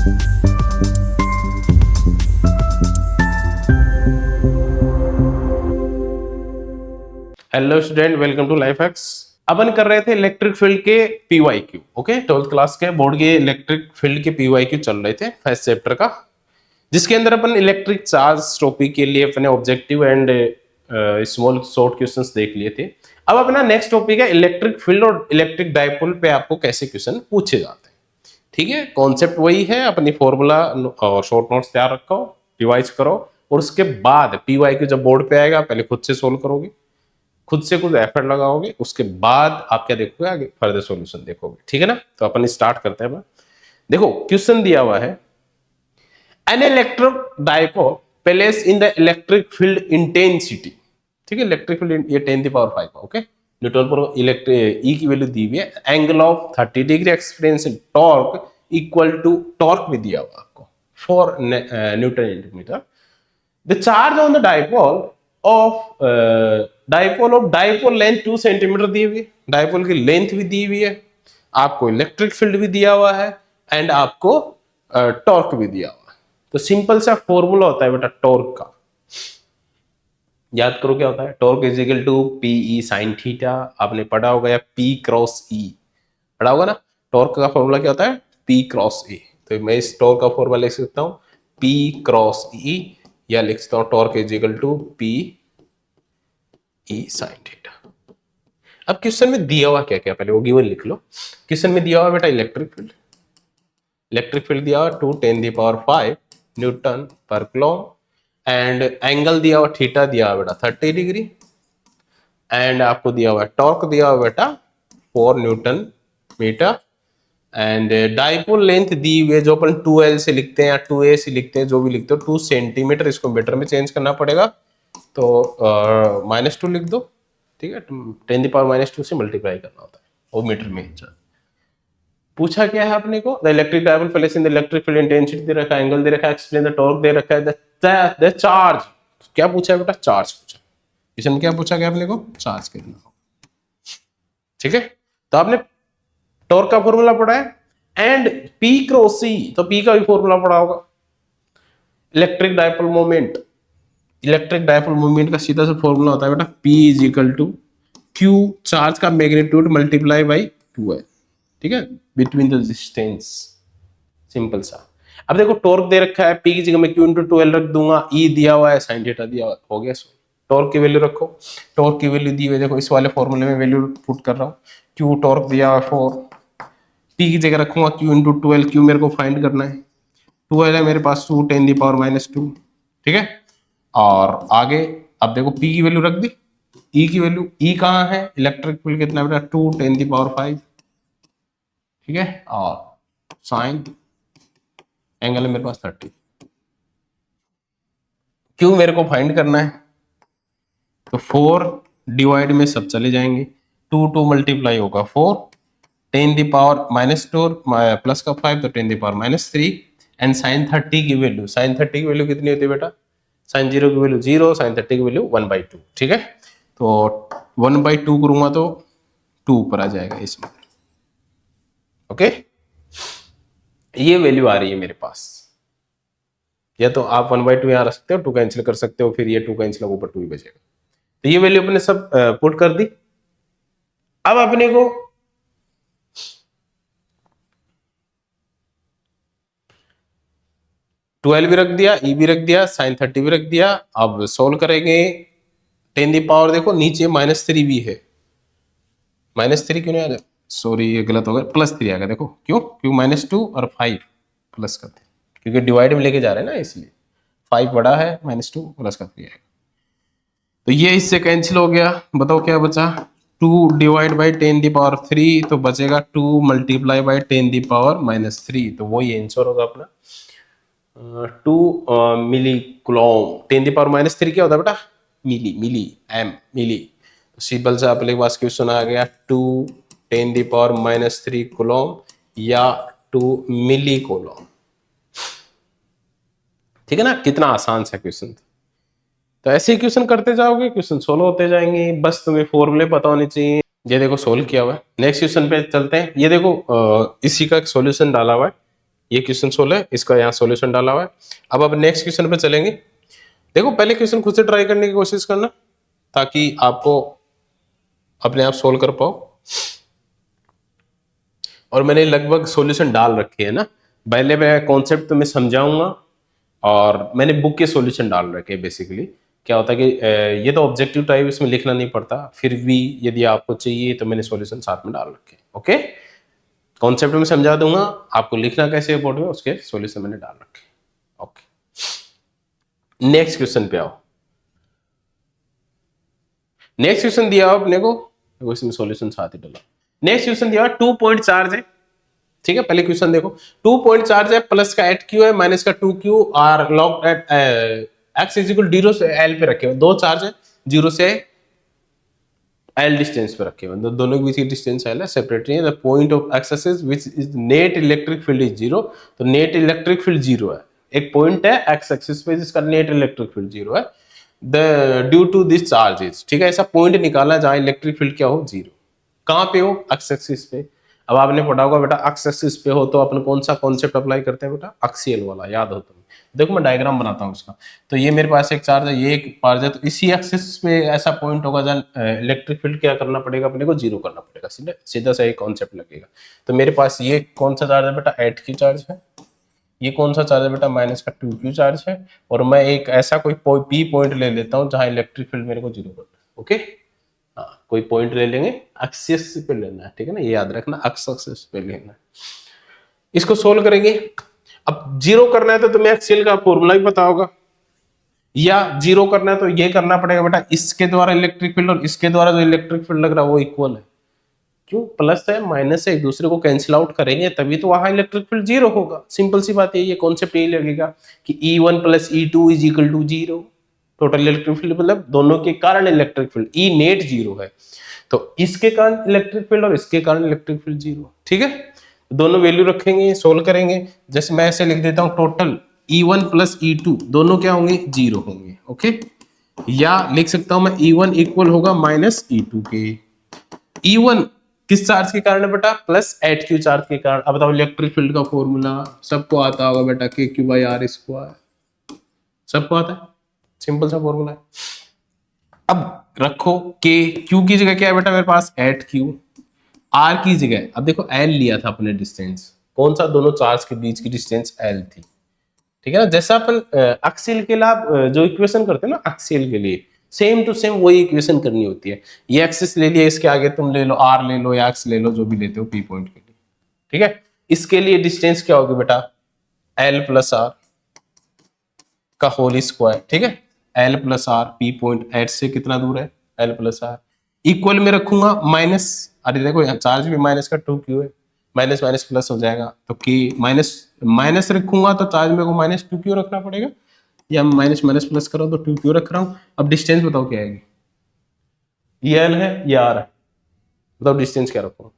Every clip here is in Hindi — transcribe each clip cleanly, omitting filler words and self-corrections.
Hello student, welcome to life hacks. अपन कर रहे थे इलेक्ट्रिक फील्ड के पीवाईक्यू। ओके, 12th क्लास के बोर्ड के इलेक्ट्रिक फील्ड के पीवाईक्यू चल रहे थे फर्स्ट चैप्टर का, जिसके अंदर अपन इलेक्ट्रिक चार्ज टॉपिक के लिए अपने objective and small short questions देख लिए थे। अब अपना नेक्स्ट टॉपिक है इलेक्ट्रिक फील्ड और इलेक्ट्रिक डाइपोल पे आपको कैसे क्वेश्चन पूछे जाते हैं। ठीक है, कॉन्सेप्ट वही है, अपनी फॉर्मूला और शॉर्ट नोट्स तैयार रखो, रिवाइज करो, और उसके बाद पीवाईक्यू जब बोर्ड पे आएगा पहले खुद से सोल्व करोगे, खुद से कुछ एफर्ट लगाओगे, उसके बाद आप क्या देखोगे, आगे फर्दर सॉल्यूशन देखोगे। ठीक है ना, तो अपन स्टार्ट करते हैं। देखो क्वेश्चन दिया हुआ है, an electric dipole place in the electric field intensity. ठीक है, इलेक्ट्रिक फील्ड ये 10⁵ ओके, न्यूटन पर इलेक्ट्रिक ई की वैल्यू दी हुई है, angle of 30 degree, experience torque equal to, torque भी दिया हुआ आपको 4 newton metre. The charge on the dipole of dipole length 2 centimetre दी हुई है, डाइपोल की लेंथ भी दी हुई है, आपको इलेक्ट्रिक फील्ड भी दिया हुआ है एंड आपको टॉर्क भी दिया हुआ है। तो सिंपल सा फॉर्मूला होता है बेटा टॉर्क का, याद करो क्या होता है, torque is equal to P E sine theta. आपने पढ़ा होगा, या पी क्रॉस ई पढ़ा होगा ना। टॉर्क का फॉर्मूला क्या होता है, पी क्रॉस ई। तो मैं इस टॉर्क का फॉर्मूला लिख सकता हूं पी क्रॉस ई, या लिख सकता हूं torque is equal to P E sine theta. अब क्वेश्चन में दिया हुआ क्या क्या, पहले वो गिवन लिख लो। क्वेश्चन में दिया हुआ बेटा इलेक्ट्रिक फील्ड, इलेक्ट्रिक फील्ड दिया हुआ 2 10⁵ न्यूटन पर कूलम, एंड एंगल दिया हुआ थीटा दिया हुआ बेटा 30 डिग्री, एंड आपको दिया हुआ टॉर्क दिया हुआ बेटा 4 newton metre, and dipole length दी हुई है जो अपन 2L से लिखते हैं या 2A से लिखते हैं, जो भी लिखते हो 2 सेंटीमीटर, इसको मीटर में चेंज करना पड़ेगा तो -2 लिख दो। ठीक है, 10⁻² से मल्टीप्लाई करना होता है, वो मीटर में। पूछा क्या है अपने को, the electric dipole place in the electric field intensity दे रखा है, एंगल दे रखा है, एक्सप्लेन द टॉर्क दे रखा है, द चार्ज। क्या पूछा है बेटा, चार्ज पूछा। इसमें क्या पूछा गया अपने को, चार्ज कितना। ठीक है, तो आपने टॉर्क का फॉर्मूला पढ़ा है, एंड पी क्रॉस सी, तो पी का भी फॉर्मूला पढ़ा होगा। Electric dipole moment, electric dipole movement का सीधा सा फॉर्मूला होता है बेटा P is equal to Q, charge का मैग्नीट्यूड मल्टीप्लाई बाई 2 है। ठीक है, बिटवीन द डिस्टेंस, सिंपल सा। अब देखो टॉर्क दे रखा है, P की जगह मैं Q इंटू 2L रख दूंगा, E दिया हुआ है, साइन थीटा दिया हुआ है, हो गया। टॉर्क की वैल्यू रखो, टॉर्क की वैल्यू दी हुई, देखो इस वाले फॉर्मूले में वैल्यू पुट कर रहा हूँ। Q टॉर्क दिया हुआ 4, P की जगह रखूंगा Q इंटू 12, Q मेरे को फाइंड करना है, 2L है मेरे पास 2 10⁻²। ठीक है, और आगे अब देखो P की वैल्यू रख दी, E की वैल्यू, E कहाँ है, इलेक्ट्रिक फील्ड कितना बेटा 2 10⁵। ठीक है, और साइन, एंगल है मेरे पास 30। क्यों मेरे को फाइंड करना है, तो 4 डिवाइड में सब चले जाएंगे, 2 मल्टीप्लाई होगा 4, 10⁻² प्लस का 5 तो 10⁻³ एंड साइन 30 की वैल्यू, साइन 30 की वैल्यू कितनी होती है बेटा, साइन 0 की वैल्यू 0, साइन 30 की वैल्यू 1/2। ठीक है, तो 1/2 करूंगा तो 2 ऊपर आ जाएगा इसमें। ओके, ये वैल्यू आ रही है मेरे पास, या तो आप 1/2 यहां रख सकते हो, 2 कैंसिल कर सकते हो, फिर ये 2 कैंसिल ऊपर 2 ही बचेगा। तो ये वैल्यू अपने सब पुट कर दी। अब अपने को ट्वेल्व भी रख दिया, ई भी रख दिया, साइन 30 भी रख दिया। अब सोल्व करेंगे, 10 दी पावर देखो नीचे -3 भी है, -3 क्यों नहीं आ गया, सॉरी ये गलत हो गया, +3 आ गया। देखो क्यों, क्यों -2 और 5 प्लस करते, क्योंकि डिवाइड में लेके जा रहे हैं ना, इसलिए 5 बड़ा है, -2 प्लस का 3 आएगा। तो ये इससे कैंसिल हो गया, बताओ क्या बचा, 2 डिवाइड बाई 10 दी पावर 3, तो बचेगा 2 मल्टीप्लाई बाई 10 दी पावर -3, तो वही आंसर होगा अपना 2 मिली कूलम। 10 दी पावर -3 क्या होता है बेटा, मिली, मिली एम मिली। सिंपल से अपने पास क्वेश्चन आ गया 2 10 दी पावर -3 कूलम या 2 मिली कूलम। ठीक है ना, कितना आसान सा क्वेश्चन था। तो ऐसे ही क्वेश्चन करते जाओगे, क्वेश्चन सोल्व होते जाएंगे, बस तुम्हें फॉर्मूले पता होने चाहिए। ये देखो सोल्व किया हुआ है। नेक्स्ट क्वेश्चन पे चलते हैं। ये देखो इसी का एक सॉल्यूशन डाला हुआ है, ये क्वेश्चन 16 है, इसका यहाँ सॉल्यूशन डाला हुआ है। अब नेक्स्ट क्वेश्चन पे चलेंगे। देखो पहले क्वेश्चन खुद से ट्राई करने की कोशिश करना ताकि आपको अपने आप सोल्व कर पाओ। और मैंने लगभग सॉल्यूशन डाल रखे है ना, पहले मैं कॉन्सेप्ट तुम्हें समझाऊंगा और मैंने बुक के सॉल्यूशन डाल रखे हैं। बेसिकली क्या होता है कि ये तो ऑब्जेक्टिव टाइप, इसमें लिखना नहीं पड़ता, फिर भी यदि आपको चाहिए तो मैंने सॉल्यूशन साथ में डाल रखे हैं। ओके, कॉन्सेप्ट में समझा दूंगा, आपको लिखना कैसे है बोर्ड में, उसके सॉल्यूशन मैंने डाल रखे। ओके, नेक्स्ट क्वेश्चन पे आओ। नेक्स्ट क्वेश्चन दिया हो अपने को, इसमें सॉल्यूशन साथ ही डाला। नेक्स्ट क्वेश्चन दिया 2 पॉइंट चार्ज है, ठीक है। पहले क्वेश्चन देखो, 2 पॉइंट चार्ज है, प्लस का 8q है, माइनस का 2q और log at x is equal 0 से l पे रखे हुए। दो चार्ज है, 0 से l डिस्टेंस पे रखे हुए, दोनों के बीच की डिस्टेंस l है, सेपरेट नहीं है। The point of x axis which is net electric field is 0, तो नेट इलेक्ट्रिक फील्ड 0 है। एक पॉइंट है x एक्सिस पे जिसका नेट इलेक्ट्रिक फील्ड 0 है, the due to this charges, ठीक है। ऐसा पॉइंट निकाला जहां इलेक्ट्रिक फील्ड क्या हो, 0। कहां पे हो, x एक्सिस पे। अब आपने पढ़ा होगा बेटा x एक्सिस पे हो तो अपन कौन सा कॉन्सेप्ट अप्लाई करते हैं बेटा, एक्सियल वाला, याद हो तुम्हें। देखो मैं डायग्राम बनाता हूँ उसका। तो ये मेरे पास एक चार्ज है, ये एक चार्ज है, तो इसी एक्सिस पे ऐसा पॉइंट होगा जहां इलेक्ट्रिक फील्ड क्या करना पड़ेगा अपने को, 0 करना पड़ेगा। सीधा सीधा सा एक कॉन्सेप्ट लगेगा। तो मेरे पास ये कौन सा चार्ज है बेटा, 8q चार्ज है। ये कौन सा चार्ज है बेटा, माइनस का 2q चार्ज है। और मैं एक ऐसा कोई p पॉइंट ले लेता हूँ जहां इलेक्ट्रिक फील्ड मेरे को 0 करना है। ओके, हाँ कोई पॉइंट ले लेंगे, एक्सिस पे लेना है, ठीक है ना, ये याद रखना, एक्सिस पे लेना है। इसको सोल्व करेंगे। अब 0 करना है तो तुम्हें एक्सियल का फॉर्मूला भी पता होगा, या 0 करना है तो ये करना पड़ेगा बेटा, इसके द्वारा इलेक्ट्रिक फील्ड और इसके द्वारा जो इलेक्ट्रिक फील्ड लग रहा है वो इक्वल है। क्यों, प्लस है माइनस है, एक दूसरे को कैंसिल आउट करेंगे तभी तो वहां इलेक्ट्रिक फील्ड 0 होगा। सिंपल सी बात है, ये कॉन्सेप्ट यही लगेगा कि E1 plus E2 is equal to 0। Total electric field मतलब दोनों के कारण इलेक्ट्रिक फील्ड, ई नेट 0 है, तो इसके कारण इलेक्ट्रिक फील्ड और इसके कारण इलेक्ट्रिक फील्ड 0, ठीक है। दोनों वैल्यू रखेंगे, सोल्व करेंगे। जैसे मैं ऐसे लिख देता हूं, टोटल E1 प्लस E2 दोनों क्या होंगे, 0 होंगे। ओके, या लिख सकता हूं मैं E1 इक्वल होगा माइनस E2 के। E1 किस चार्ज के कारण है बेटा, प्लस 8q चार्ज के कारण। अब बताओ इलेक्ट्रिक फील्ड का फॉर्मूला सबको आता होगा बेटा, KQ/R², सबको आता है, सिंपल सा फॉर्मूला है। अब रखो के, Q की जगह क्या है बेटा मेरे पास, 8q, R की जगह अब देखो L लिया था अपने डिस्टेंस, कौन सा, दोनों चार्ज के बीच की डिस्टेंस L थी, ठीक है ना। जैसा अपन एक्सियल के लिए जो इक्वेशन करते हैं ना, एक्सियल के लिए सेम टू सेम वही इक्वेशन करनी होती है। ये एक्सिस ले लिया, इसके आगे तुम ले लो R ले लो या X ले लो, जो भी लेते हो P पॉइंट के लिए, ठीक है। इसके लिए डिस्टेंस क्या होगी बेटा, L प्लस R का होल स्क्वायर, ठीक है। L plus R, P point at से कितना दूर है, L प्लस R, इक्वल में रखूंगा माइनस, अरे देखो यहाँ चार्ज भी माइनस का 2q है, माइनस माइनस प्लस हो जाएगा, तो k माइनस माइनस रखूंगा तो चार्ज मेरे को माइनस 2q रखना पड़ेगा, या माइनस माइनस प्लस करो तो 2q रख रहा हूं। अब डिस्टेंस बताओ क्या आएगी, ये L है ये R है, बताओ डिस्टेंस क्या रखूंगा।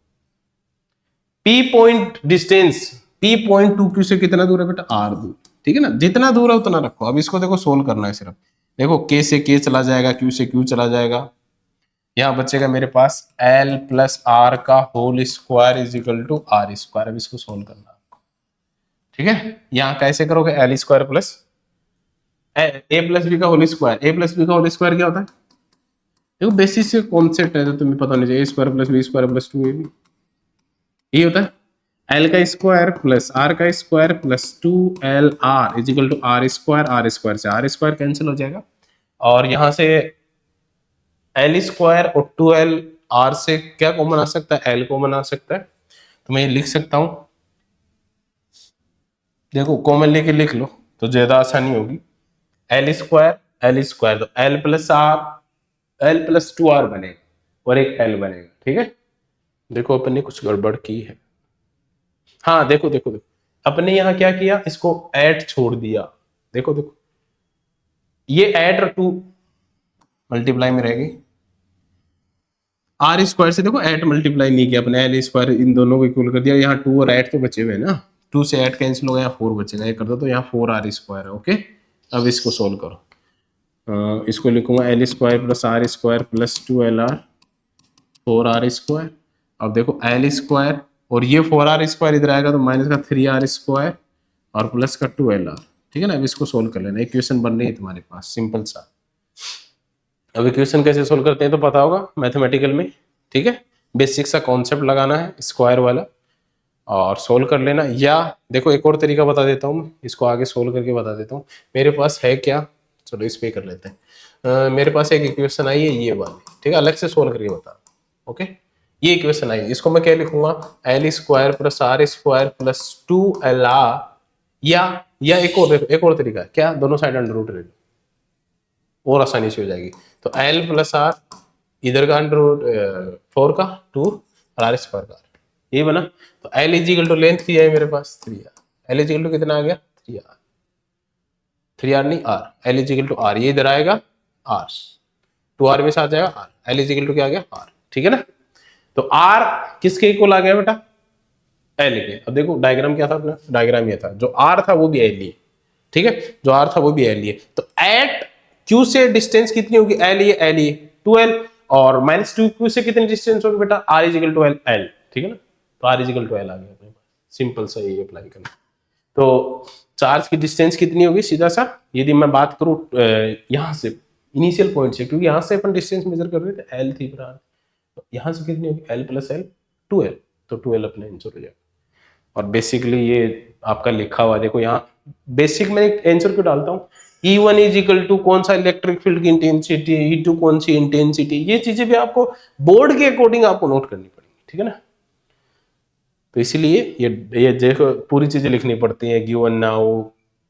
P point distance, P point 2q से कितना दूर है बेटा, R दूर, ठीक है ना। जितना दूर है उतना रखो। अब इसको देखो सोल्व करना है सिर्फ, देखो k से k चला जाएगा, q से q चला जाएगा, यहाँ बचेगा मेरे पास L प्लस R का whole square is equal to R²। अब इसको सोल्व करना आपको, ठीक है। यहाँ कैसे करोगे, L square plus a plus B का whole square, a plus B का होल स्क्वायर क्या होता है, देखो बेसिस से कॉन्सेप्ट है तो तुम्हें पता नहीं चाहिए, a² plus b² plus 2ab, ये होता है L का स्क्वायर प्लस R का square plus 2LR is equal to R² से R² कैंसिल हो जाएगा, और यहां से L स्क्वायर और 2LR से क्या कॉमन आ सकता है, L कॉमन आ सकता है, तो मैं लिख सकता हूं, देखो कॉमन लेके लिख लो तो ज्यादा आसानी होगी। L स्क्वायर तो L plus R, L plus 2R बनेगा और एक L बनेगा, ठीक है। देखो अपन ने कुछ गड़बड़ की है, हाँ देखो देखो देखो अपने यहाँ क्या किया, इसको ऐड छोड़ दिया, देखो देखो ये ऐड और 2 मल्टीप्लाई में रहेगी, R² से देखो ऐड मल्टीप्लाई नहीं किया अपने, L² इन दोनों को इक्वल कर दिया, यहाँ 2 और ऐड तो बचे हुए ना, 2 से ऐड कैंसिल हो गया, 4 बचेगा, ये कर दो तो यहाँ 4R² है। ओके, अब इसको सोल्व करो, इसको लिखूंगा L² plus R² plus 2LR 4R²। अब देखो L² और ये 4R² इधर आएगा तो माइनस का 3R², और प्लस का 2LR, ठीक है ना। अब इसको सोल्व कर लेना, इक्वेशन बन रही है तुम्हारे पास, सिंपल सा। अब इक्वेशन कैसे सोल्व करते हैं तो पता होगा मैथमेटिकल में, ठीक है। बेसिक सा कॉन्सेप्ट लगाना है स्क्वायर वाला और सोल्व कर लेना। या देखो एक और तरीका बता देता हूँ, इसको आगे सोल्व करके बता देता हूँ। मेरे पास है क्या, चलो इस पे कर लेते हैं। मेरे पास एक इक्वेशन आई है ये वाली, ठीक है, अलग से सोल्व करके बता, ओके। ये इक्वेशन आई, इसको मैं क्या लिखूंगा, L square plus R square plus 2LR, या एक और तरीका क्या, दोनों साइड अंडर रूट ले लो और आसानी से हो जाएगी। तो एल प्लस आर, इधर का अंडर रूट 4 का 2 और आर स्क्वायर का, ये बना। तो एल इजिकल टू लेंथ की है मेरे पास 3R, एल इजिकल टू कितना आ गया 3R, 3R नहीं R, L is equal to R, ये इधर आएगा R, 2R में से आ जाएगा R, एल इजिकल टू क्या आ गया R, ठीक है ना। तो R किसके इक्वल आ गया बेटा, एल के। अब देखो डायग्राम क्या था अपना, डायग्राम ये था, जो R था वो भी एल ही, ठीक है, जो R था वो भी एल ही है। तो एट Q से डिस्टेंस कितनी होगी, एल ही 2L, और -2Q से कितनी डिस्टेंस होगी बेटा, R इजिकल टू एल, ठीक है ना। तो R इजिकल टू एल आ गया अपने पास, सिंपल सा ये अप्लाई करना। तो चार्ज की डिस्टेंस कितनी होगी, सीधा सा यदि मैं बात करूं यहां से इनिशियल पॉइंट से, क्योंकि यहां से अपन डिस्टेंस मेजर कर रहे थे एल थी, तो यहां से कितनी होगी, एल प्लस एल 2L, तो 2L अपने आंसर हो जाएगा। और बेसिकली ये आपका लिखा हुआ देखो यहाँ, बेसिक में एक आंसर क्यों डालता हूँ, E1 इज इक्वल टू कौन सा इलेक्ट्रिक फील्ड की इंटेंसिटी, E2 कौन सी इंटेंसिटी, ये चीजें भी आपको बोर्ड के अकॉर्डिंग आपको नोट करनी पड़ेगी, ठीक है ना। तो इसीलिए ये देखो पूरी चीजें लिखनी पड़ती है, गिवन नाउ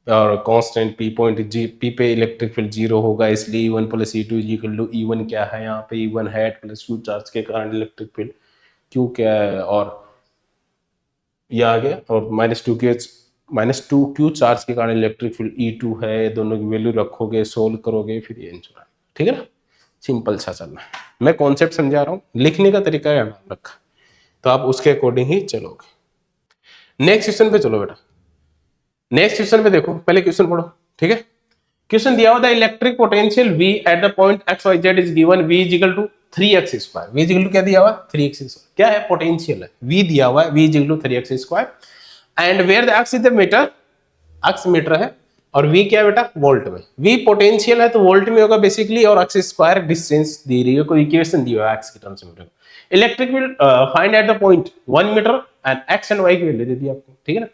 और कांस्टेंट पी पॉइंट जी, पी पे इलेक्ट्रिक फील्ड 0 होगा, इसलिए E1 plus E2 is equal to, E1 क्या है यहाँ पे, E1 hat plus Q charge के कारण इलेक्ट्रिक फील्ड, Q क्या है, और ये आ गया, और -2Q चार्ज के कारण इलेक्ट्रिक फील्ड E2 है, दोनों की वैल्यू रखोगे, सोल्व करोगे, फिर ये आंसर आएगा, ठीक है ना। सिंपल सा चलना है, मैं कॉन्सेप्ट समझा रहा हूँ, लिखने का तरीका है रखा, तो आप उसके अकॉर्डिंग ही चलोगे। नेक्स्ट क्वेश्चन पे चलो बेटा, नेक्स्ट क्वेश्चन पे देखो, पहले क्वेश्चन पढ़ो, ठीक है। क्वेश्चन दिया हुआ था electric potential V at the point XYZ is given V is equal to 3x square, V is equal to क्या दिया हुआ है 3x स्क्वायर, क्या है पोटेंशियल है, V दिया हुआ है, V is equal to 3x square and where the x is the meter, x meter है और V क्या है बेटा वोल्ट में, V पोटेंशियल है तो वोल्ट में होगा बेसिकली, और x स्क्वायर डिस्टेंस दी रही है, कोई इक्वेशन दी हुआ है x के टर्म्स में। Electric field find at the point 1 meter and x and y की वैल्यू दे दी आपको, ठीक है ना।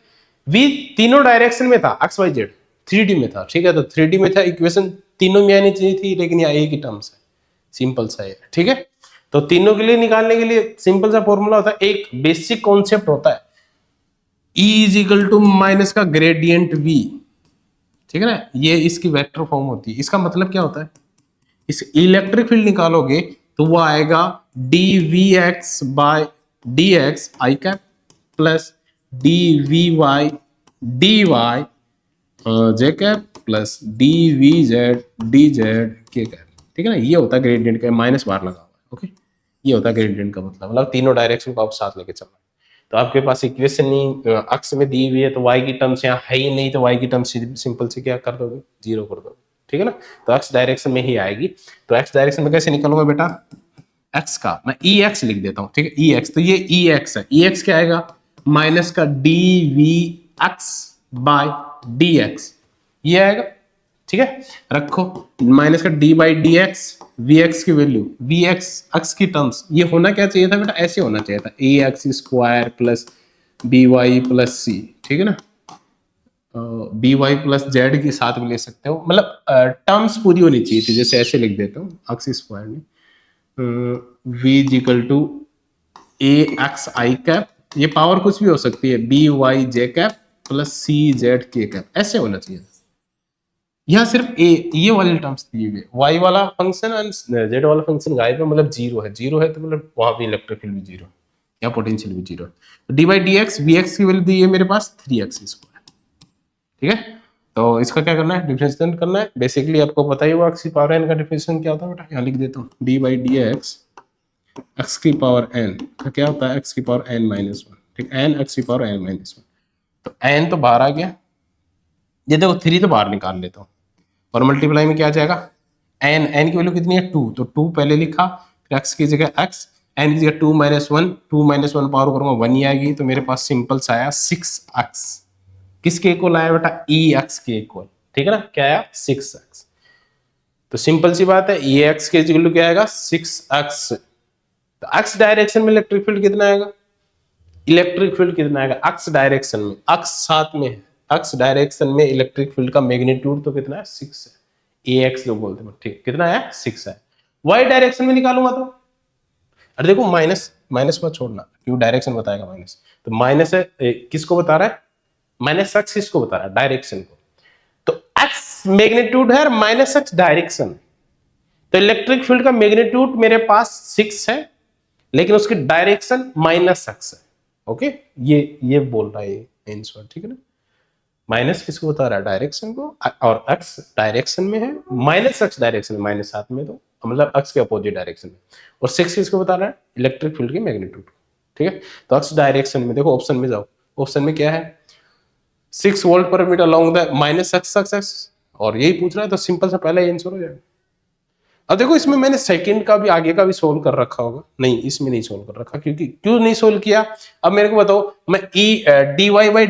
V तीनों डायरेक्शन में था, XYZ 3D में था, ठीक है, तो 3D में था, इक्वेशन तीनों में आनी चाहिए थी, लेकिन यहाँ एक ही टर्म्स है, सिंपल सा है, ठीक है। तो तीनों के लिए निकालने के लिए सिंपल सा फॉर्मूला होता है, एक बेसिक कॉन्सेप्ट होता है E is equal to minus का ग्रेडियंट V, ठीक है ना, ये इसकी वेक्टर फॉर्म होती है। इसका मतलब क्या होता है, इस इलेक्ट्रिक फील्ड निकालोगे तो वो आएगा dVx बाय dx आई कैप प्लस dVy dy जे कैप प्लस dVz dz के कैप, ठीक है ना। ये होता है ग्रेडियंट का, माइनस बार लगा हुआ है, ओके। ये होता है ग्रेडियंट का मतलब तीनों डायरेक्शन को आप साथ लेके चलना। तो आपके पास इक्वेशन नहीं अक्ष में दी हुई है, तो y की टर्म्स यहाँ है ही नहीं, तो y की टर्म्स सिंपल से क्या कर दोगे, 0 कर दोगे, ठीक है ना। तो x डायरेक्शन में ही आएगी, तो x डायरेक्शन में कैसे निकालूंगा बेटा, x का मैं ex लिख देता हूँ, ठीक है, ex, तो ये ex है, ex क्या आएगा माइनस का dvx बाय dx, ये आएगा, ठीक है। रखो माइनस का d by D x, vx की वैल्यू, vx x की टर्म्स, ये होना क्या चाहिए था बेटा, ऐसे होना चाहिए था ax square plus by plus C, ठीक है ना। by प्लस जेड के साथ भी ले सकते हो, मतलब टर्म्स पूरी होनी चाहिए थी, जैसे ऐसे लिख देता हूँ x स्क्वायर में v equal to A X I cap, ये पावर कुछ भी हो सकती है, B Y J cap plus C Z के कैप, ऐसे होना चाहिए। यहाँ सिर्फ ए ये वाले टर्म्स दिए हुए, वाई वाला फंक्शन एंड जेड वाला फंक्शन गायब है, मतलब जीरो है, जीरो है तो मतलब वहां पे इलेक्ट्रिक फील्ड भी जीरो या पोटेंशियल भी जीरो। तो D by D X V X की वैल्यू दी है मेरे पास 3x स्क्वायर, ठीक है। तो इसका क्या करना है, डिफरेंशिएट करना है, बेसिकली आपको पता ही होगा एक्स की पावर एन का डिफरेंशिएशन क्या होता है बेटा, यहाँ लिख देता हूँ D by D x x की पावर एन का क्या होता है, एक्स की पावर एन माइनस वन, ठीक, एन एक्स की पावर एन माइनस वन। तो एन तो बाहर आ गया, ये देखो 3 तो बाहर निकाल लेता हूँ, और मल्टीप्लाई में क्या आ जाएगा, एन, एन की वैल्यू कितनी है 2, तो 2 पहले लिखा, फिर एक्स की जगह एक्स, एन की जगह 2 minus one, 2 minus one power करूंगा 1 ही आएगी, तो मेरे पास सिंपल सा आया 6x, किसके इक्वल आया बेटा, ई एक्स के इक्वल, ठीक है ना, क्या आया 6x। तो सिंपल सी बात है, ई एक्स के इक्वल क्या आएगा 6x। तो एक्स डायरेक्शन में इलेक्ट्रिक फील्ड कितना आएगा, इलेक्ट्रिक फील्ड कितना आएगा एक्स डायरेक्शन में, एक्स साथ में है, एक्स डायरेक्शन में इलेक्ट्रिक फील्ड का मैग्नीट्यूड तो कितना है 6 है, ए एक्स जो बोलते हैं, ठीक कितना है 6 है। वाई डायरेक्शन में निकालूंगा तो, अरे देखो माइनस माइनस मत छोड़ना, क्यों डायरेक्शन बताएगा माइनस, तो माइनस है किसको बता रहा है, माइनस एक्स किसको बता रहा है, डायरेक्शन को। तो एक्स मैग्नीट्यूड है, माइनस एक्स डायरेक्शन, तो इलेक्ट्रिक फील्ड का मैग्नीट्यूड मेरे पास 6 है, लेकिन उसकी डायरेक्शन माइनस एक्स है। ओके, ये बोल रहा है आंसर, ठीक है ना, माइनस किसको बता रहा है, डायरेक्शन को, और एक्स डायरेक्शन में है, माइनस एक्स डायरेक्शन में, माइनस साथ में, तो मतलब एक्स के अपोजिट डायरेक्शन में, और 6 किसको बता रहा है, इलेक्ट्रिक फील्ड की मैग्नीट्यूड, ठीक है। तो एक्स डायरेक्शन में देखो, ऑप्शन में जाओ, ऑप्शन में क्या है 6 volt per meter along the minus X X, और यही पूछ रहा है, तो सिंपल सा पहला आंसर हो जाएगा। अब देखो इसमें मैंने सेकंड का भी आगे का भी सोल्व कर रखा होगा, नहीं इसमें नहीं सोल्व कर रखा, क्योंकि क्यों नहीं सोल्व किया, अब मेरे को बताओ, मैं E D Y by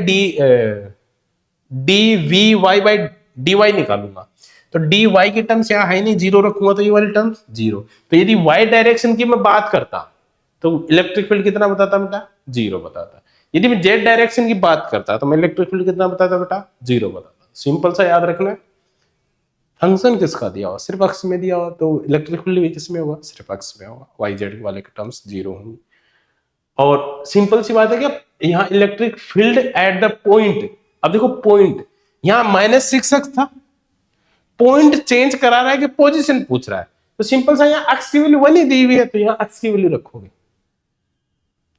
D V Y by D Y निकालूंगा, तो डी वाई की टर्म्स यहाँ है नहीं, जीरो रखूंगा तो ये वाली टर्म्स जीरो, तो यदि वाई डायरेक्शन की मैं बात करता तो इलेक्ट्रिक फील्ड कितना बताता बेटा, जीरो बताता। यदि मैं जेड डायरेक्शन की बात करता तो मैं इलेक्ट्रिक फील्ड कितना बताता बेटा, जीरो बताता। सिंपल सा याद रखना है, फंक्शन किसका दिया हुआ, सिर्फ अक्स में दिया हुआ, तो इलेक्ट्रिक फील्ड भी किसमें होगा, सिर्फ अक्स में होगा, वाई जेड वाले के टर्म्स जीरो होंगे। और सिंपल सी बात है कि यहाँ electric field at the point, अब देखो पॉइंट यहाँ माइनस 6x था, पॉइंट चेंज करा रहा है कि पोजीशन पूछ रहा है, तो सिंपल सा यहाँ एक्स की वैल्यू 1 ही दी हुई है, तो यहाँ एक्स की वैल्यू रखोगे,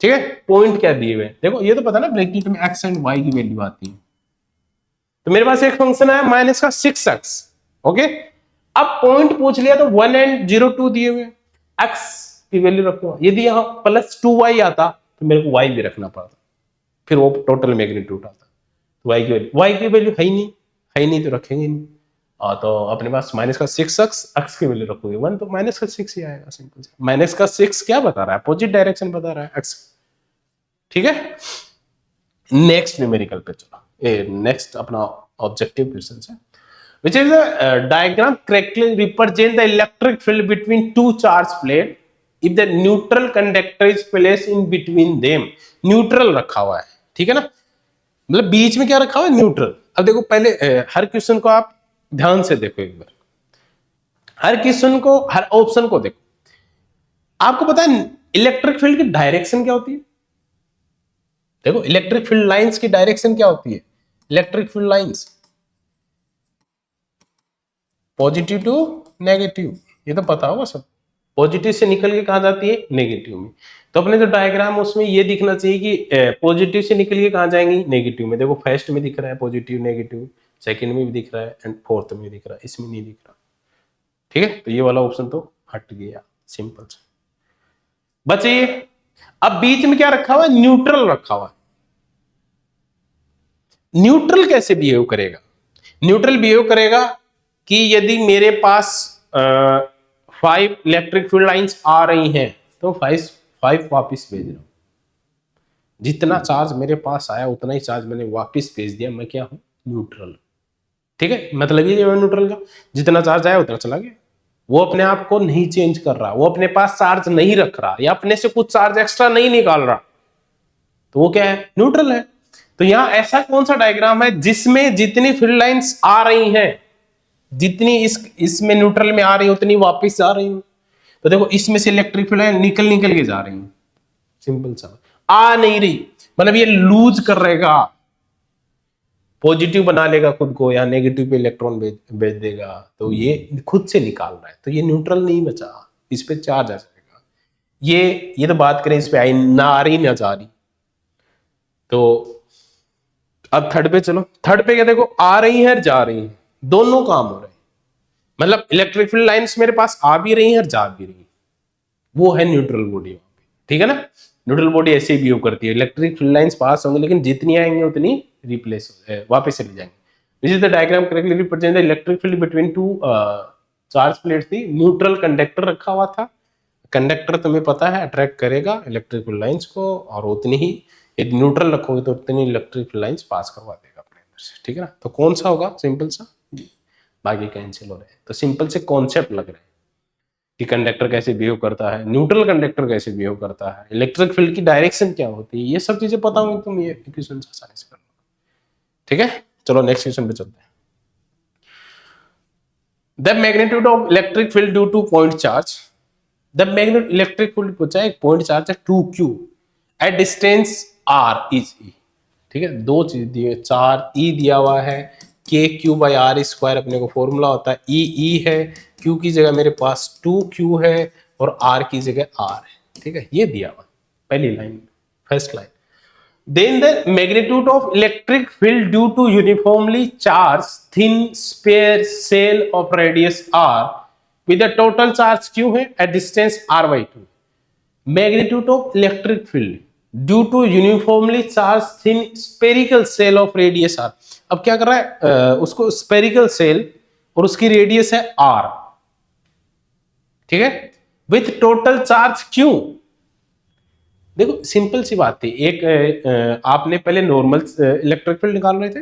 ठीक है। पॉइंट क्या दिए हुए, देखो ये तो पता ना ब्रैकेट में एक्स एंड वाई की वैल्यू आती है, तो मेरे पास एक फंक्शन है माइनस का 6x, ओके। अब पॉइंट पूछ लिया तो 1 एंड 0 2 दिए हुए, x की वैल्यू रखूंगा, यदि यहाँ +2y आता तो मेरे को y भी रखना पड़ता, फिर वो टोटल मैग्नीट्यूड आता, तो y की वैल्यू है ही नहीं तो रखेंगे नहीं, तो अपने पास माइनस का 6x, x की वैल्यू रखोगे 1 तो माइनस का 6 ही आएगा, सिंपल से। माइनस का 6 क्या बता रहा है, अपोजिट डायरेक्शन बता रहा है x, ठीक है। नेक्स्ट न्यूमेरिकल पे चलो, नेक्स्ट अपना ऑब्जेक्टिव क्वेश्चन है, which is a diagram correctly represent the electric field between two charge plate if the neutral conductor is placed in between them। Neutral रखा हुआ है, ठीक है ना, मतलब बीच में क्या रखा हुआ है, न्यूट्रल। अब देखो पहले हर क्वेश्चन को आप ध्यान से देखो एक बार, हर क्वेश्चन को, हर ऑप्शन को देखो, आपको पता है इलेक्ट्रिक फील्ड की डायरेक्शन क्या होती है, देखो इलेक्ट्रिक फील्ड लाइंस की डायरेक्शन क्या होती है, electric field lines positive to negative, ये तो पता होगा सब, पॉजिटिव से निकल के कहा जाती है नेगेटिव में, तो अपने जो डायग्राम उसमें ये दिखना चाहिए कि पॉजिटिव से निकल के कहा जाएंगी नेगेटिव में, देखो फर्स्ट में दिख रहा है पॉजिटिव नेगेटिव, सेकंड में भी दिख रहा है एंड फोर्थ में दिख रहा है, इसमें नहीं दिख रहा, ठीक है। तो ये वाला ऑप्शन तो हट गया, सिंपल से बचे। अब बीच में क्या रखा हुआ है, न्यूट्रल रखा हुआ है। न्यूट्रल कैसे बिहेव करेगा, न्यूट्रल बिहेव करेगा कि यदि मेरे पास 5 इलेक्ट्रिक फील्ड लाइंस आ रही हैं तो 5 वापस भेज रहा हूं, जितना चार्ज मेरे पास आया उतना ही चार्ज मैंने वापस भेज दिया, मैं क्या हूं, न्यूट्रल, ठीक है। मतलब ये न्यूट्रल का जितना चार्ज आया उतना चला गया, वो अपने आप को नहीं चेंज कर रहा, वो अपने पास चार्ज नहीं रख रहा, या अपने से कुछ चार्ज एक्स्ट्रा नहीं निकाल रहा, तो वो क्या है, न्यूट्रल है। तो यहां ऐसा कौन सा डायग्राम है जिसमें जितनी फील्ड लाइंस आ रही हैं, जितनी इसमें न्यूट्रल में आ रही है उतनी वापस जा रही है, तो देखो इसमें से इलेक्ट्रिक फील्ड लाइन निकल के जा रही है, सिंपल सा, आ नहीं रही, मतलब ये लूज कर रहेगा, पॉजिटिव बना लेगा खुद को या नेगेटिव पे इलेक्ट्रॉन भेज देगा, तो ये खुद से निकाल रहा है, तो ये न्यूट्रल नहीं बचा, इस पे चार्ज आ जाएगा। ये तो बात करें इस पे आई ना आ रही ना जा रही, तो अब थर्ड पे चलो, थर्ड पे क्या देखो आ रही है जा रही है, दोनों काम हो रहे हैं, मतलब इलेक्ट्रिक फील्ड लाइंस मेरे पास आ भी रही है और जा भी रही है, वो है न्यूट्रल बॉडी, ठीक है ना। न्यूट्रल बॉडी ऐसे ही बिहेव करती है, इलेक्ट्रिक फील्ड लाइंस पास होंगे लेकिन जितनी आएंगे उतनी रिप्लेस वापस चली जाएंगे। This is the diagram correctly represent the electric field between two charge plates थी, न्यूट्रल कंडक्टर रखा हुआ था, कंडक्टर तुम्हें पता है अट्रैक्ट करेगा इलेक्ट्रिक फील्ड लाइंस को, और उतनी ही यदि न्यूट्रल रखोगे तो उतनी इलेक्ट्रिक फील्ड लाइंस पास करवा देगा अपने, से, ठीक है ना। तो कौन सा होगा, सिंपल सा, बाकी कैंसिल हो रहे हैं। तो सिंपल से कॉन्सेप्ट लग रहे हैं कि कंडक्टर कैसे बिहेव करता है, न्यूट्रल कंडक्टर कैसे बिहेव करता है, इलेक्ट्रिक फील्ड की डायरेक्शन क्या होती है, ये सब चीजें पता होंगी तुम ये इक्वेशन आसानी से कर लो, ठीक है। चलो नेक्स्ट क्वेश्चन पे चलते हैं। The magnitude of electric field due two point charge, the magnet electric field पूछा है, एक पॉइंट चार्ज है 2q at distance r is e, ठीक है। दो चीज दी है, 4e दिया हुआ है, k q by R square अपने को फॉर्मूला होता है, e है, q की जगह मेरे पास 2q है और r की जगह r है, ठीक है। ये दिया हुआ पहली line, first line. Then the magnitude of electric field due to uniformly charged thin spare shell of radius r with a total charge q है at distance r by 2. Magnitude of electric field due to uniformly charged thin spherical shell of radius r. अब क्या कर रहा है, उसको spherical shell और उसकी रेडियस है r, ठीक है, with total charge q. देखो सिंपल सी बात थी, एक आपने पहले नॉर्मल इलेक्ट्रिक फील्ड निकाल रहे थे,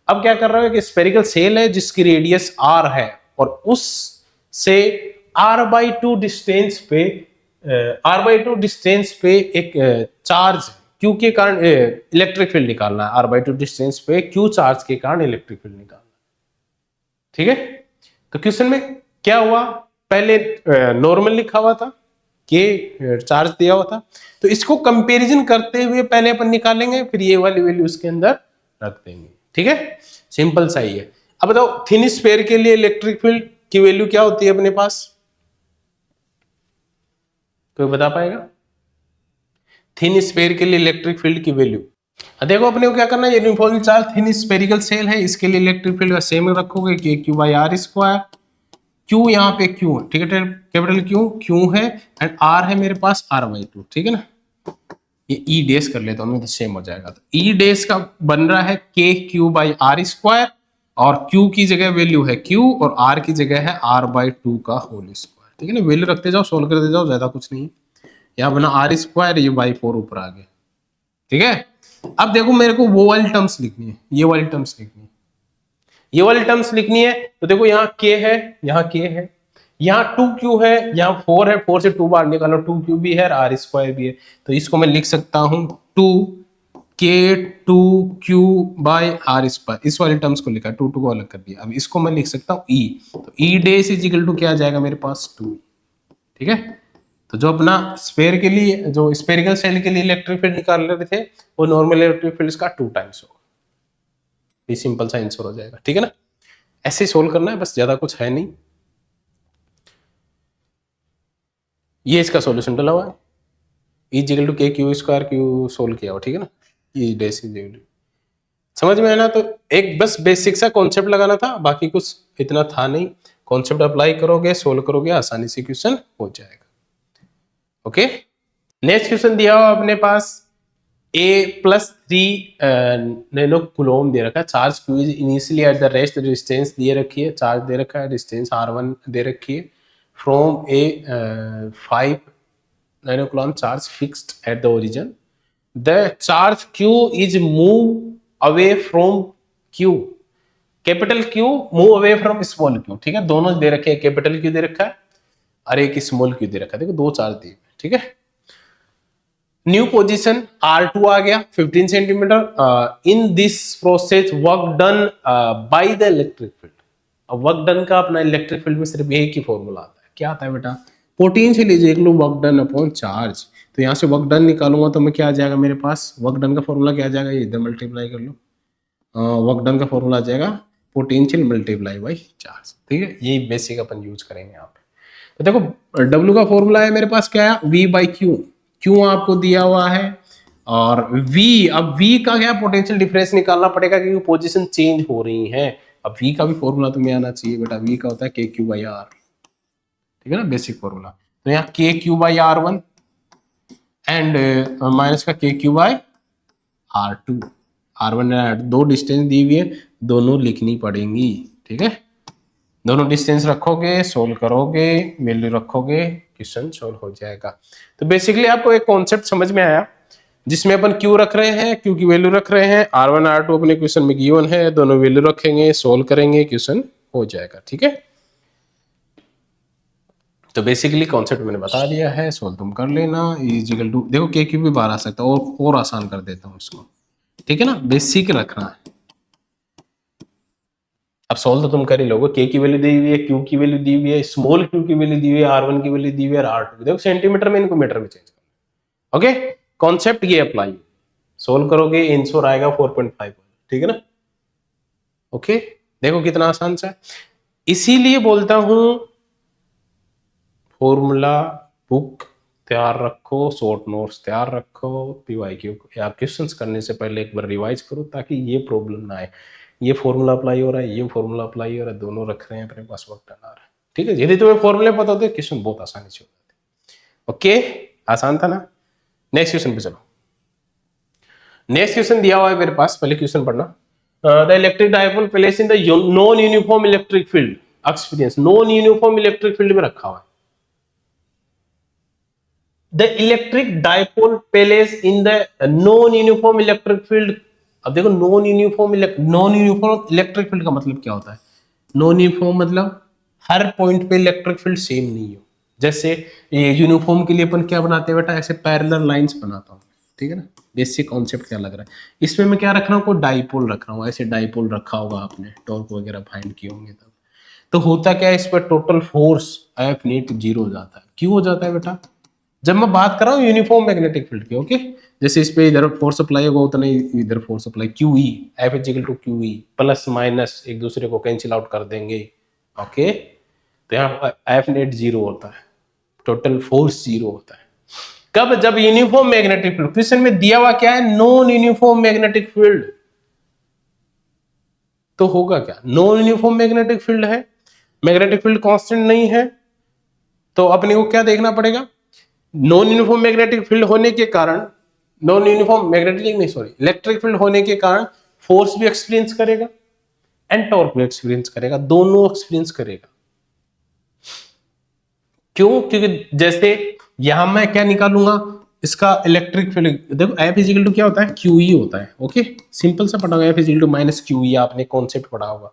अब क्या कर रहे हो कि स्फेरिकल सेल है जिसकी रेडियस r है और उस से r/2 डिस्टेंस पे r/2 डिस्टेंस पे एक चार्ज q के कारण इलेक्ट्रिक फील्ड निकालना है, r/2 डिस्टेंस पे q चार्ज के कारण इलेक्ट्रिक फील्ड निकालना है, ठीक है। तो क्वेश्चन में क्या हुआ, पहले नॉर्मल लिखा हुआ था, के चार्ज दिया हुआ था, तो इसको कंपैरिजन करते हुए पहले अपन निकालेंगे, फिर ये वाली वैल्यू उसके अंदर रख देंगे, ठीक है। सिंपल सा ही है। अब बताओ थिन स्फीयर के लिए इलेक्ट्रिक फील्ड की वैल्यू क्या होती है अपने पास, कोई बता पाएगा? थिन स्फीयर के लिए इलेक्ट्रिक फील्ड की वैल्यू, देखो अपने को क्या करना है, uniformly charge thin spherical shell है, इसके लिए इलेक्ट्रिक फील्ड का सेम रखोगे कि q by R square, Q यहाँ पे Q है, ठीक है, कैपिटल Q है एंड R है मेरे पास r/2, ठीक है ना। ये E डेस कर लेता हूँ तो सेम हो जाएगा। तो E डेस का बन रहा है k q by R square और Q की जगह वैल्यू है Q और R की जगह है r/2 का होल स्क्वायर, ठीक है ना। वैल्यू रखते जाओ, सोल्व करते जाओ, ज्यादा कुछ नहीं। यहाँ बना r स्क्वायर, ये बाई 4 ऊपर आ गया, ठीक है। अब देखो मेरे को वो वाली टर्म्स लिखनी है, ये वाली टर्म्स लिखनी है, ये वाली टर्म्स लिखनी है। तो देखो यहाँ k है, यहाँ k है, यहाँ 2q है, यहाँ 4 है, 4 से 2 बार निकालो, 2q भी है और r स्क्वायर भी है, तो इसको मैं लिख सकता हूँ 2k 2q by R square, इस वाली टर्म्स को लिखा, 2 को अलग कर दिया। अब इसको मैं लिख सकता हूँ e, तो e डेस इज इक्वल टू क्या आ जाएगा मेरे पास 2, ठीक है। तो जो अपना स्फेयर के लिए, जो स्फेरिकल सेल के लिए इलेक्ट्रिक फील्ड निकाल रहे थे, वो नॉर्मल इलेक्ट्रिक फील्ड का 2 टाइम्स होगा, ये सिंपल सा आंसर हो जाएगा, ठीक है ना। ऐसे सोल्व करना है, बस ज्यादा कुछ है नहीं। ये इसका सॉल्यूशन डला हुआ है, इक्वल टू के क्यू स्क्वायर क्यू सोल्व किया हुआ, ठीक है ना। ये डेस समझ में है ना। तो एक बस बेसिक सा कॉन्सेप्ट लगाना था, बाकी कुछ इतना था नहीं। कॉन्सेप्ट अप्लाई करोगे, सोल्व करोगे, आसानी से क्वेश्चन हो जाएगा, ओके। नेक्स्ट क्वेश्चन दिया हुआ अपने पास A+3 नैनो कूलम दे रखा है, charge Q is initially at the rest distance दे रखी है, चार्ज दे रखा है, डिस्टेंस R1 दे रखी है, from A 5 nano coulomb charge fixed at the origin, the charge Q is move away from Q, capital Q move away from small q, ठीक है। दोनों दे रखे हैं, कैपिटल Q दे रखा है और एक स्मॉल q दे रखा है, देखो दो चार्ज दिए, ठीक है। न्यू पोजीशन R2 आ गया 15 centimetre, in this process work done by the electric field. अब वर्क डन का अपना इलेक्ट्रिक फील्ड में सिर्फ एक ही फॉर्मूला आता है, क्या आता है बेटा, potential is equal to work done upon charge. तो यहाँ से वर्क डन निकालूंगा तो मैं क्या आ जाएगा मेरे पास, वर्क डन का फॉर्मूला क्या आ जाएगा, ये इधर मल्टीप्लाई कर लो, वर्क डन का फॉर्मूला आ जाएगा पोटेंशियल मल्टीप्लाई बाई चार्ज, ठीक है। यही बेसिक अपन यूज करेंगे यहाँ पे। तो देखो W का फॉर्मूला है मेरे पास क्या है, V/Q, क्यों आपको दिया हुआ है, और V, अब V का क्या पोटेंशियल डिफरेंस निकालना पड़ेगा क्योंकि पोजीशन चेंज हो रही है। अब V का भी फॉर्मूला तुम्हें आना चाहिए बेटा, V का होता है KQ/R, ठीक है ना, बेसिक फॉर्मूला। तो यहाँ KQ/R1 एंड माइनस का KQ/R2, R1 दो डिस्टेंस दी हुई है, दोनों लिखनी पड़ेंगी, ठीक है। दोनों डिस्टेंस रखोगे, सोल्व करोगे, वैल्यू रखोगे, क्वेश्चन सोल्व हो जाएगा। तो बेसिकली आपको एक कॉन्सेप्ट समझ में आया जिसमें अपन Q रख रहे हैं, Q की वैल्यू रख रहे हैं, R1 R2 अपने क्वेश्चन में गिवन है, दोनों वैल्यू रखेंगे, सोल्व करेंगे, क्वेश्चन हो जाएगा। ठीक है, तो बेसिकली कॉन्सेप्ट मैंने बता दिया है, सोल्व तुम कर लेना। इजिकल टू देखो के क्यू भी बाहर आ सकता है, और आसान कर देता हूँ इसको। ठीक है ना, बेसिक रखना है। अब सोल्व तो तुम कर ही लोगे। के की वैल्यू दी हुई है, क्यू की वैल्यू दी हुई है, स्मॉल क्यू की वैल्यू दी हुई है, R1 की वैल्यू दी हुई है, R2 देखो सेंटीमीटर में, इनको मीटर में चेंज करना। ओके, कॉन्सेप्ट ये अप्लाई, सोल्व करोगे आंसर आएगा 4.5। ठीक है ना, ओके देखो कितना आसान सा है। इसीलिए बोलता हूं फॉर्मूला बुक तैयार रखो, शॉर्ट नोट्स तैयार रखो, पीवाईक्यू या क्वेश्चंस करने से पहले एक बार रिवाइज करो, ताकि ये प्रॉब्लम ना आए। ये फॉर्मूला अप्लाई हो रहा है, ये फॉर्मूला अप्लाई हो रहा है, दोनों रख रहे हैं अपने पास, वक्त आ रहा है। ठीक है, यदि तुम्हें फॉर्मूले पता होते क्वेश्चन बहुत आसानी से हो जाते। ओके, आसान था ना। नेक्स्ट क्वेश्चन पे चलो। नेक्स्ट क्वेश्चन दिया हुआ है मेरे पास, पहले क्वेश्चन पढ़ना। The electric dipole place in the non uniform electric field experience, non uniform electric field में रखा हुआ है। The electric dipole place in the non uniform electric field. अब देखो नॉन यूनिफॉर्म इलेक्ट्रिक फील्ड का मतलब क्या होता है? नॉन यूनिफॉर्म मतलब हर पॉइंट पे इलेक्ट्रिक फील्ड सेम नहीं हो। जैसे ये यूनिफॉर्म के लिए अपन क्या बनाते हैं बेटा, ऐसे पैरेलल लाइंस बनाता हूँ। ठीक है ना, बेसिक कॉन्सेप्ट क्या लग रहा है। इसमें मैं क्या रख रहा हूँ, कोई डाइपोल रख रहा हूँ, ऐसे डाइपोल रखा होगा आपने, टॉर्क वगैरह फाइंड किए होंगे तब। तो होता क्या है, इस पर टोटल फोर्स एफ नेट 0 हो जाता है। क्यों हो जाता है बेटा? जब मैं बात कर रहा हूँ यूनिफॉर्म मैग्नेटिक फील्ड की। ओके, जैसे इस पे इधर फोर्स अप्लाई होगा उतना ही इधर force apply, Q E F is equal to Q E, plus minus एक दूसरे को कैंसिल आउट कर देंगे। ओके, तो यहाँ एफ नेट 0 होता है, टोटल फोर्स 0 होता है। कब? जब यूनिफॉर्म मैग्नेटिक फील्ड। क्वेश्चन में दिया हुआ क्या है, नॉन यूनिफॉर्म मैग्नेटिक फील्ड। तो होगा क्या, नॉन यूनिफॉर्म मैग्नेटिक फील्ड है, मैग्नेटिक फील्ड कांस्टेंट नहीं है, तो अपने को क्या देखना पड़ेगा, नॉन यूनिफॉर्म मैग्नेटिक फील्ड होने के कारण, नॉन यूनिफॉर्म मैग्नेटिक नहीं सॉरी इलेक्ट्रिक फील्ड होने के कारण फोर्स भी एक्सपीरियंस करेगा एंड टॉर्क भी एक्सपीरियंस करेगा, दोनों एक्सपीरियंस करेगा। क्यों? क्योंकि जैसे यहां मैं क्या निकालूंगा, इसका इलेक्ट्रिक फील्ड देखो, एफ इज इक्वल टू क्या होता है, क्यू ई होता है। ओके, सिंपल सा पढ़ा होगा, F is equal to minus Q E, आपने कॉन्सेप्ट पढ़ा होगा।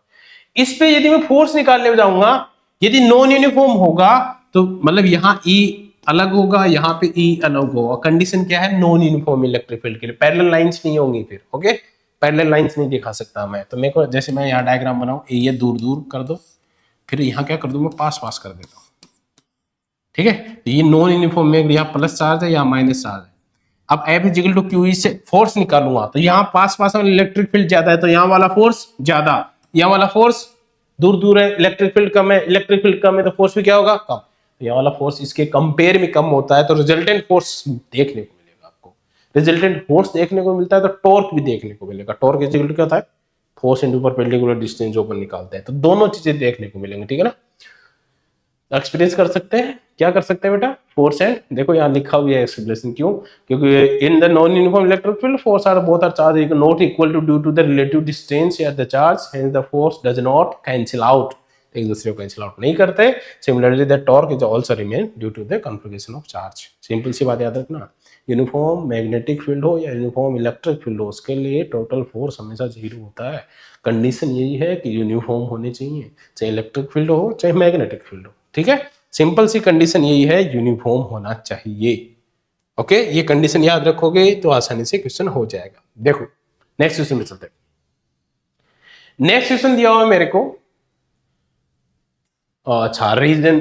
इस पे यदि मैं फोर्स निकालने जाऊंगा, यदि नॉन यूनिफॉर्म होगा तो मतलब यहाँ ई अलग होगा, यहाँ पे ई अलग होगा। कंडीशन क्या है, नॉन यूनिफॉर्म इलेक्ट्रिक फील्ड के लिए पैरेलल लाइंस नहीं होंगी फिर। ओके, पैरेलल लाइंस नहीं दिखा सकता मैं, तो मेरे को जैसे मैं यहाँ डायग्राम बनाऊं, ये दूर दूर कर दो, फिर यहाँ क्या कर दूं, मैं पास पास कर देता हूँ। ठीक है, ये नॉन यूनिफॉर्म में यहाँ प्लस चार्ज है, यहाँ माइनस चार्ज है। अब F is equal to Q E से फोर्स निकालूंगा, तो यहाँ पास पास में इलेक्ट्रिक फील्ड ज्यादा है, तो यहाँ वाला फोर्स ज्यादा, यहाँ वाला फोर्स दूर दूर है, इलेक्ट्रिक फील्ड कम है, इलेक्ट्रिक फील्ड कम है, तो फोर्स भी क्या होगा, कम। तो यहाँ वाला फोर्स इसके कंपेयर में कम होता है, तो रिजल्टेंट फोर्स देखने को मिलेगा आपको। रिजल्टेंट फोर्स देखने को मिलता है तो टॉर्क भी देखने को मिलेगा। टॉर्क इज इक्वल टू क्या होता है, फोर्स इनटू परपेंडिकुलर डिस्टेंस जो अपन निकालते हैं, तो दोनों चीजें देखने को मिलेंगी। ठीक है ना, एक्सपीरियंस कर सकते हैं, क्या कर सकते हैं बेटा, फोर्स एंड, देखो यहाँ लिखा हुआ है एक्सप्रेशन, क्यों? क्योंकि in the non uniform electric field force are both are charge not equal to due to the relative distance या the charge, hence the force does not cancel out, एक दूसरे को कैंसिल आउट नहीं करते। Similarly the torque is also remain due to the configuration of charge. Simple सी बात याद रखना, यूनिफॉर्म मैग्नेटिक फील्ड हो या यूनिफॉर्म इलेक्ट्रिक फील्ड हो, उसके लिए टोटल फोर्स हमेशा 0 होता है। कंडीशन यही है कि यूनिफॉर्म होने चाहिए, चाहे इलेक्ट्रिक फील्ड हो चाहे मैग्नेटिक फील्ड हो। ठीक है, सिंपल सी कंडीशन यही है, यूनिफॉर्म होना चाहिए। ओके, ये कंडीशन याद रखोगे तो आसानी से क्वेश्चन हो जाएगा। देखो नेक्स्ट क्वेश्चन में चलते हैं। नेक्स्ट क्वेश्चन दिया हुआ है मेरे को, अच्छा रीजन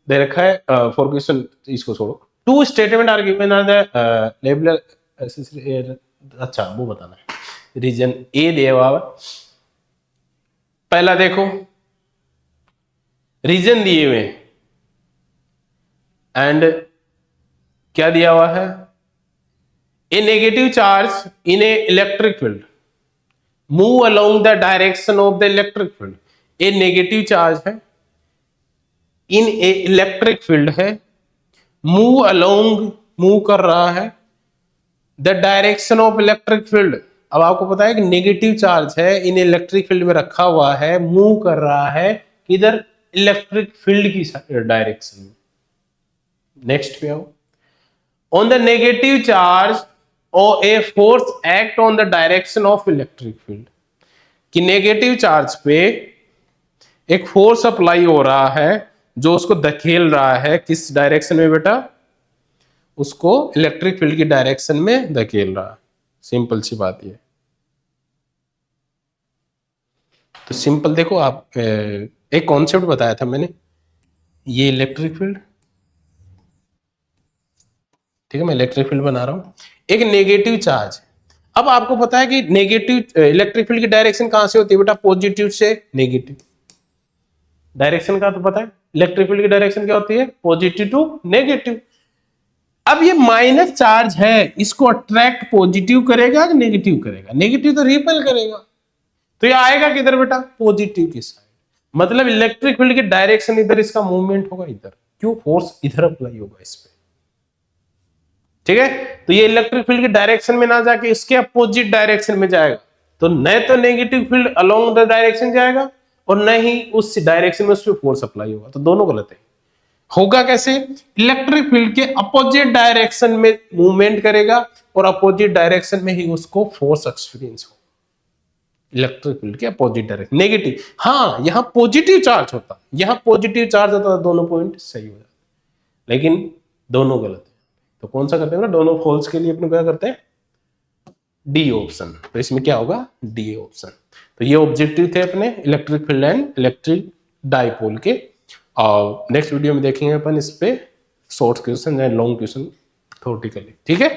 दे रखा है फॉर क्वेश्चन, इसको छोड़ो। Two statement are given on the level, अच्छा वो बताना है। रीजन ए दिया हुआ है, पहला देखो रीजन दिए हुए एंड क्या दिया हुआ है, a negative charge in a electric field move along the direction of the electric field. A negative charge है इन ए इलेक्ट्रिक फील्ड है, मूव अलोंग, मूव कर रहा है the direction of electric field. अब आपको पता है कि नेगेटिव चार्ज है, इन इलेक्ट्रिक फील्ड में रखा हुआ है, मूव कर रहा है इधर इलेक्ट्रिक फील्ड की डायरेक्शन में। नेक्स्ट पे आओ, ऑन द नेगेटिव चार्ज और a force act on the direction of electric field, कि नेगेटिव चार्ज पे एक फोर्स अप्लाई हो रहा है जो उसको धकेल रहा है किस डायरेक्शन में बेटा, उसको इलेक्ट्रिक फील्ड की डायरेक्शन में धकेल रहा है। सिंपल सी बात ये। तो सिंपल देखो आप, एक कॉन्सेप्ट बताया था मैंने, ये इलेक्ट्रिक फील्ड, ठीक है, मैं इलेक्ट्रिक फील्ड बना रहा हूं, एक नेगेटिव चार्ज। अब आपको पता है कि नेगेटिव इलेक्ट्रिक फील्ड की डायरेक्शन कहां से होती है बेटा, पॉजिटिव से नेगेटिव। डायरेक्शन का तो पता है, इलेक्ट्रिक फील्ड की डायरेक्शन क्या होती है, पॉजिटिव टू नेगेटिव। अब ये माइनस चार्ज है, इसको अट्रैक्ट पॉजिटिव करेगा कि नेगेटिव करेगा, नेगेटिव तो रिपेल करेगा, तो ये आएगा किधर बेटा, पॉजिटिव की साइड। मतलब इलेक्ट्रिक फील्ड की डायरेक्शन इधर, इसका मूवमेंट होगा इधर, क्यों, फोर्स इधर अप्लाई होगा इस पे, ठीक है। तो ये इलेक्ट्रिक फील्ड की डायरेक्शन में ना जाके इसके अपोजिट डायरेक्शन में जाएगा, तो न तो negative field along the direction जाएगा और न ही उस डायरेक्शन में उस पर फोर्स अप्लाई होगा, तो दोनों गलत है। होगा कैसे, इलेक्ट्रिक फील्ड के अपोजिट डायरेक्शन में मूवमेंट करेगा और अपोजिट डायरेक्शन में ही उसको फोर्स एक्सपीरियंस हो, इलेक्ट्रिक फील्ड के अपोजिट डायरेक्शन। नेगेटिव, हाँ यहां पॉजिटिव चार्ज होता, यहां पॉजिटिव चार्ज होता तो दोनों पॉइंट सही हो जाते, लेकिन दोनों गलत है। तो कौन सा करते हैं ना, दोनों फॉल्स के लिए अपने क्या करते हैं, डी ऑप्शन। तो इसमें क्या होगा, डी ऑप्शन। तो ये ऑब्जेक्टिव थे अपने electric field and electric dipole के, और नेक्स्ट वीडियो में देखेंगे अपन इस पे short question and long question theoretically, ठीक है।